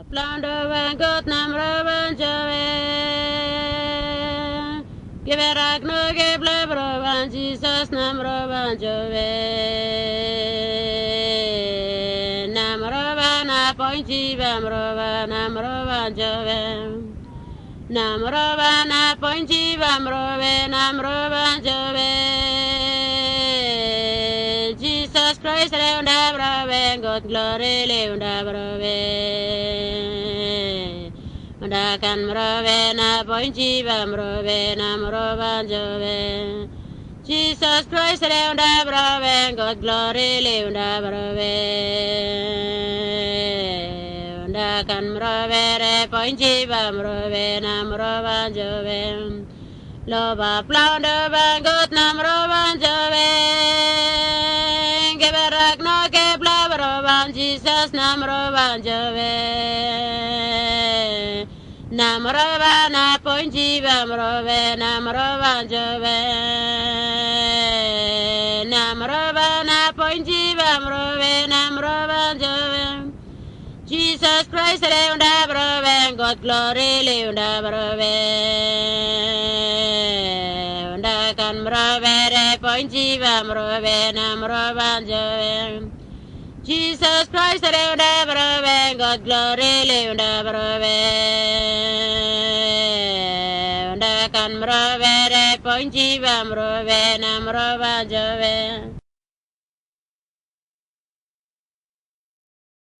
Plan de vangot nam ravan jave. Give it a no give ravan Jesus nam ravan jave. Nam ravan a pointy vam ravan nam ravan jave. Nam ravan a pointy vam ravan nam ravan jave. Jesus Christ round ravan God glory round ravan. Dakan mrove na pointi va mrove na mrovan jove. Jesus Christ leunda brove, God glory leunda brove. Dakan mrove re pointi va mrove na mrovan jove. Loba planda va God na mrovan jove. Geberak no ke blabrovan Jesus na mrovan jove. Namrova na pointi vamrove namrova jove. Namrova na pointi vamrove namrova jove. Jesus Christ leunda brove, God glory leunda brove. Unda kan brove re pointi vamrove namrova jove. Jesus Christ leunda brove, God glory leunda brove. Unda kan brove re pointi va brove nam rova jove.